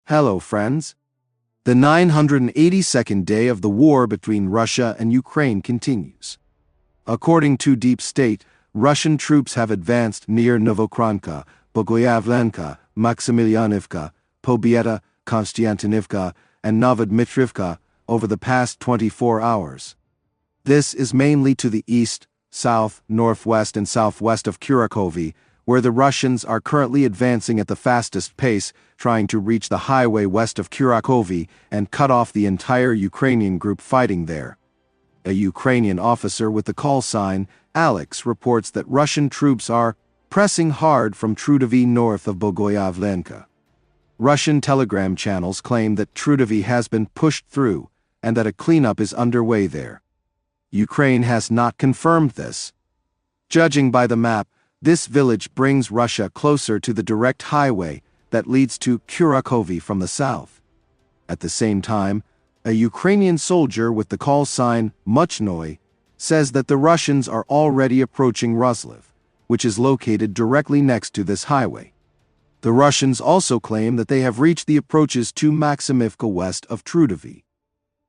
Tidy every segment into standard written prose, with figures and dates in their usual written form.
Hello, friends. The 982nd day of the war between Russia and Ukraine continues. According to Deep State, Russian troops have advanced near Novokranka, Bogoyavlenka, Maximilianivka, Pobieda, Konstantinivka, and Novodmitrivka over the past 24 hours. This is mainly to the east, south, northwest, and southwest of Kurakhove, where the Russians are currently advancing at the fastest pace, trying to reach the highway west of Kurakhove and cut off the entire Ukrainian group fighting there. A Ukrainian officer with the call sign, Alex, reports that Russian troops are pressing hard from Trudovy north of Bogoyavlenka. Russian telegram channels claim that Trudovy has been pushed through and that a cleanup is underway there. Ukraine has not confirmed this. Judging by the map, this village brings Russia closer to the direct highway that leads to Kurakhove from the south. At the same time, a Ukrainian soldier with the call sign Muchnoi says that the Russians are already approaching Roslav, which is located directly next to this highway. The Russians also claim that they have reached the approaches to Maximivka west of Trudovy.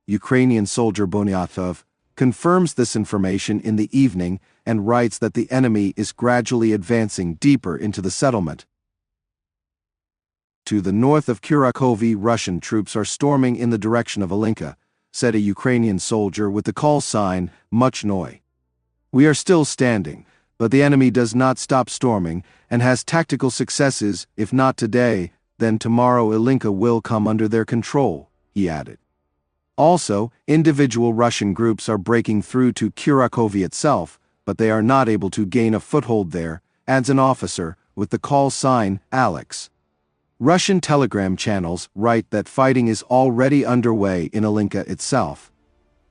Ukrainian soldier Bonyatov confirms this information in the evening and writes that the enemy is gradually advancing deeper into the settlement. To the north of Kurakhove, Russian troops are storming in the direction of Alinka, said a Ukrainian soldier with the call sign Muchnoi. We are still standing, but the enemy does not stop storming and has tactical successes. If not today, then tomorrow Alinka will come under their control, he added. Also, individual Russian groups are breaking through to Kurakhove itself, but they are not able to gain a foothold there, adds an officer with the call sign Alex. Russian telegram channels write that fighting is already underway in Alinka itself.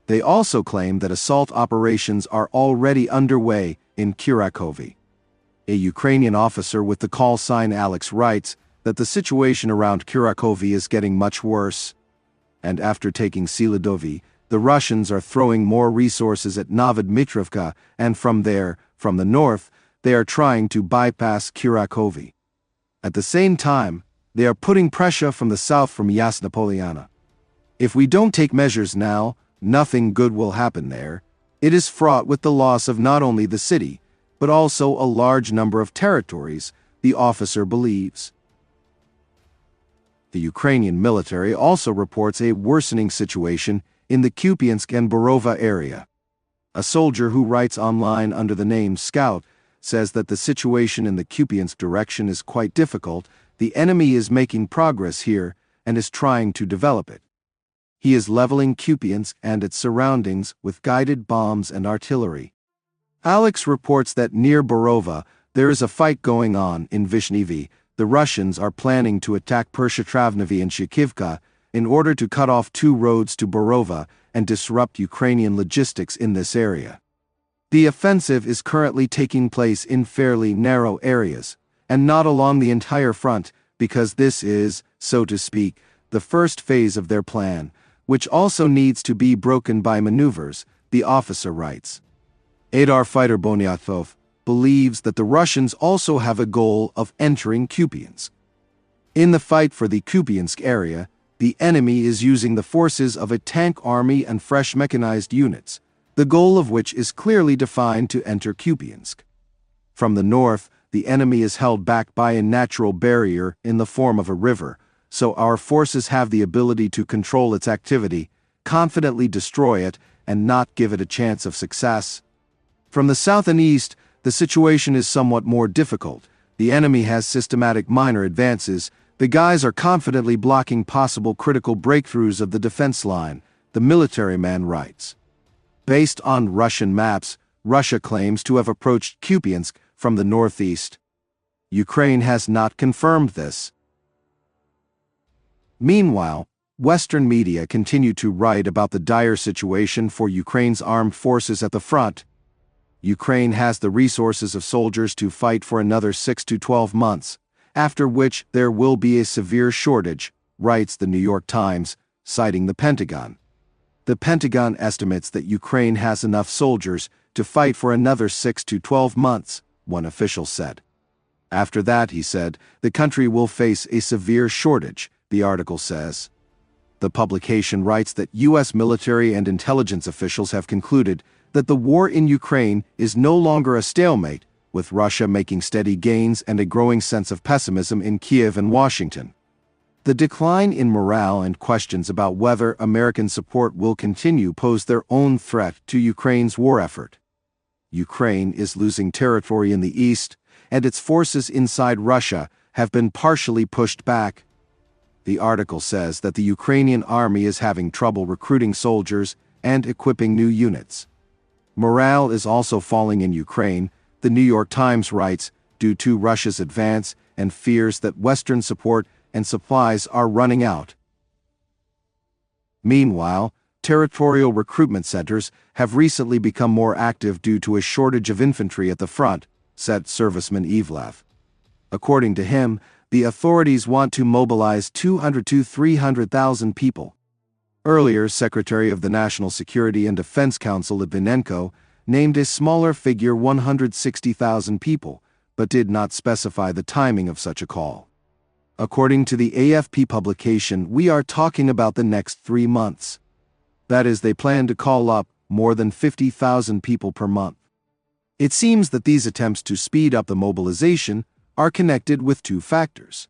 They also claim that assault operations are already underway in Kurakhove. A Ukrainian officer with the call sign Alex writes that the situation around Kurakhove is getting much worse. And after taking Siladovy, the Russians are throwing more resources at Novodmitrivka, and from there, from the north, they are trying to bypass Kurakhove. At the same time, they are putting pressure from the south from Yasna Polyana. If we don't take measures now, nothing good will happen there. It is fraught with the loss of not only the city, but also a large number of territories, the officer believes. The Ukrainian military also reports a worsening situation in the Kupiansk and Borova area. A soldier who writes online under the name Scout says that the situation in the Kupiansk direction is quite difficult. The enemy is making progress here and is trying to develop it. He is leveling Kupiansk and its surroundings with guided bombs and artillery. Alex reports that near Borova there is a fight going on in Yevhenii. The Russians are planning to attack Pershetravnovi and Shikivka in order to cut off two roads to Borova and disrupt Ukrainian logistics in this area. The offensive is currently taking place in fairly narrow areas, and not along the entire front, because this is, so to speak, the first phase of their plan, which also needs to be broken by maneuvers, the officer writes. Adar fighter Bonyatov believes that the Russians also have a goal of entering Kupiansk. In the fight for the Kupiansk area, the enemy is using the forces of a tank army and fresh mechanized units, the goal of which is clearly defined to enter Kupiansk. From the north, the enemy is held back by a natural barrier in the form of a river, so our forces have the ability to control its activity, confidently destroy it, and not give it a chance of success. From the south and east, the situation is somewhat more difficult. The enemy has systematic minor advances. The guys are confidently blocking possible critical breakthroughs of the defense line, the military man writes. Based on Russian maps, Russia claims to have approached Kupiansk from the northeast. Ukraine has not confirmed this. Meanwhile, Western media continue to write about the dire situation for Ukraine's armed forces at the front. Ukraine has the resources of soldiers to fight for another 6 to 12 months, after which there will be a severe shortage, writes the New York Times, citing the Pentagon. The Pentagon estimates that Ukraine has enough soldiers to fight for another 6 to 12 months, one official said. After that, he said, the country will face a severe shortage. the article says. The publication writes that U.S. military and intelligence officials have concluded that the war in Ukraine is no longer a stalemate, with Russia making steady gains and a growing sense of pessimism in Kiev and Washington. The decline in morale and questions about whether American support will continue pose their own threat to Ukraine's war effort. Ukraine is losing territory in the east, and its forces inside Russia have been partially pushed back. The article says that the Ukrainian army is having trouble recruiting soldiers and equipping new units. Morale is also falling in Ukraine, the New York Times writes, due to Russia's advance and fears that Western support and supplies are running out. Meanwhile, territorial recruitment centers have recently become more active due to a shortage of infantry at the front, said Serviceman Evlev. According to him, the authorities want to mobilize 200,000 to 300,000 people. Earlier, Secretary of the National Security and Defense Council Litvinenko named a smaller figure 160,000 people, but did not specify the timing of such a call. According to the AFP publication, we are talking about the next 3 months. That is, they plan to call up more than 50,000 people per month. It seems that these attempts to speed up the mobilization are connected with two factors.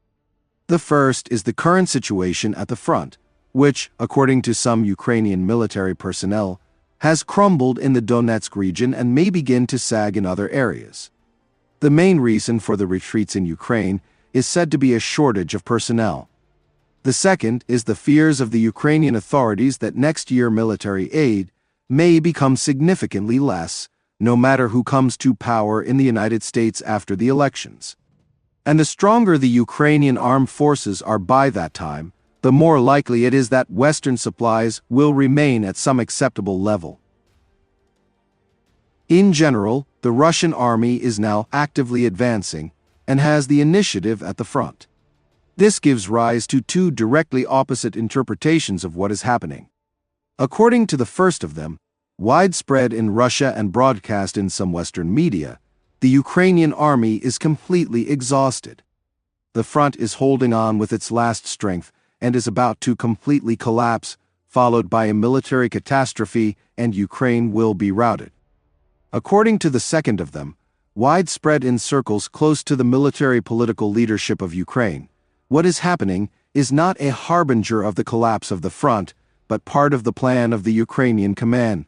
The first is the current situation at the front, which, according to some Ukrainian military personnel, has crumbled in the Donetsk region and may begin to sag in other areas. The main reason for the retreats in Ukraine is said to be a shortage of personnel. The second is the fears of the Ukrainian authorities that next year military aid may become significantly less, no matter who comes to power in the United States after the elections. And the stronger the Ukrainian armed forces are by that time, the more likely it is that Western supplies will remain at some acceptable level. In general, the Russian army is now actively advancing and has the initiative at the front. This gives rise to two directly opposite interpretations of what is happening. According to the first of them, widespread in Russia and broadcast in some Western media, the Ukrainian army is completely exhausted. The front is holding on with its last strength and is about to completely collapse, followed by a military catastrophe, and Ukraine will be routed. According to the second of them, widespread in circles close to the military political leadership of Ukraine, what is happening is not a harbinger of the collapse of the front, but part of the plan of the Ukrainian command,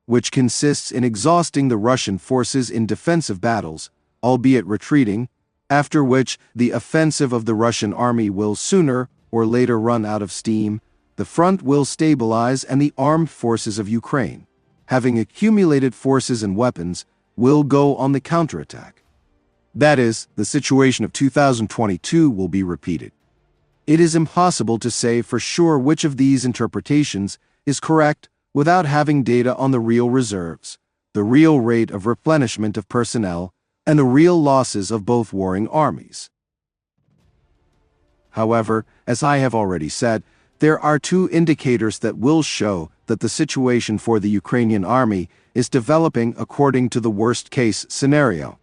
which consists in exhausting the Russian forces in defensive battles, albeit retreating, after which the offensive of the Russian army will sooner or later run out of steam, the front will stabilize, and the armed forces of Ukraine, having accumulated forces and weapons, will go on the counterattack. That is, the situation of 2022 will be repeated. It is impossible to say for sure which of these interpretations is correct without having data on the real reserves, the real rate of replenishment of personnel, and the real losses of both warring armies. However, as I have already said, there are two indicators that will show that the situation for the Ukrainian army is developing according to the worst-case scenario.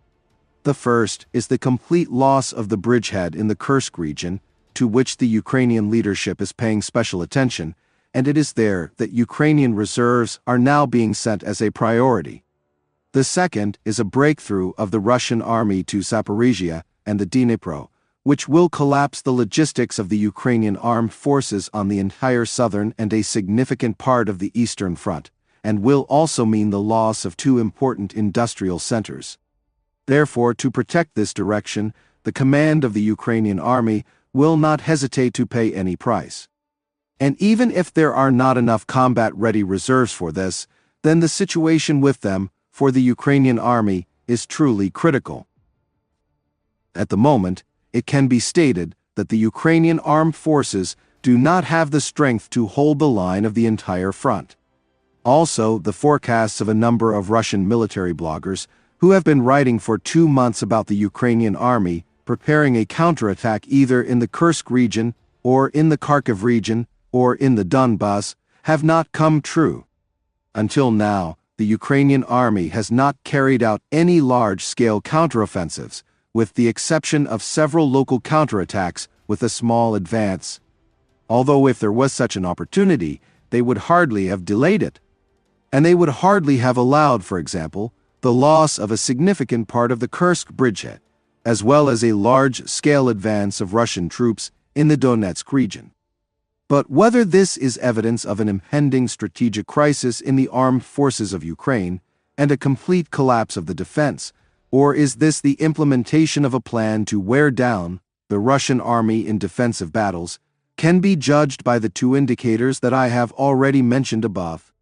The first is the complete loss of the bridgehead in the Kursk region, to which the Ukrainian leadership is paying special attention, and it is there that Ukrainian reserves are now being sent as a priority. The second is a breakthrough of the Russian army to Zaporizhia and the Dnipro, which will collapse the logistics of the Ukrainian armed forces on the entire southern and a significant part of the eastern front, and will also mean the loss of two important industrial centers. Therefore, to protect this direction, the command of the Ukrainian army will not hesitate to pay any price. And even if there are not enough combat-ready reserves for this, then the situation with them, for the Ukrainian army, is truly critical. At the moment, it can be stated that the Ukrainian armed forces do not have the strength to hold the line of the entire front. Also, the forecasts of a number of Russian military bloggers who have been writing for 2 months about the Ukrainian army preparing a counterattack either in the Kursk region, or in the Kharkiv region, or in the Donbas, have not come true. Until now, the Ukrainian army has not carried out any large-scale counteroffensives, with the exception of several local counterattacks with a small advance, although if there was such an opportunity, they would hardly have delayed it. And they would hardly have allowed, for example, the loss of a significant part of the Kursk bridgehead, as well as a large-scale advance of Russian troops in the Donetsk region. But whether this is evidence of an impending strategic crisis in the armed forces of Ukraine and a complete collapse of the defense, or is this the implementation of a plan to wear down the Russian army in defensive battles, can be judged by the two indicators that I have already mentioned above.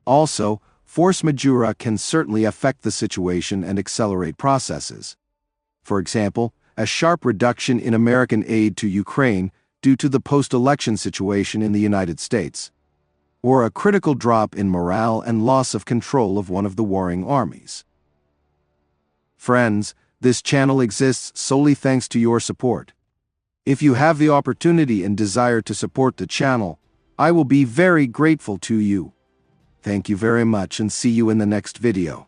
Also, force majeure can certainly affect the situation and accelerate processes. For example, a sharp reduction in American aid to Ukraine due to the post-election situation in the United States, or a critical drop in morale and loss of control of one of the warring armies. Friends, this channel exists solely thanks to your support. If you have the opportunity and desire to support the channel, I will be very grateful to you. Thank you very much and see you in the next video.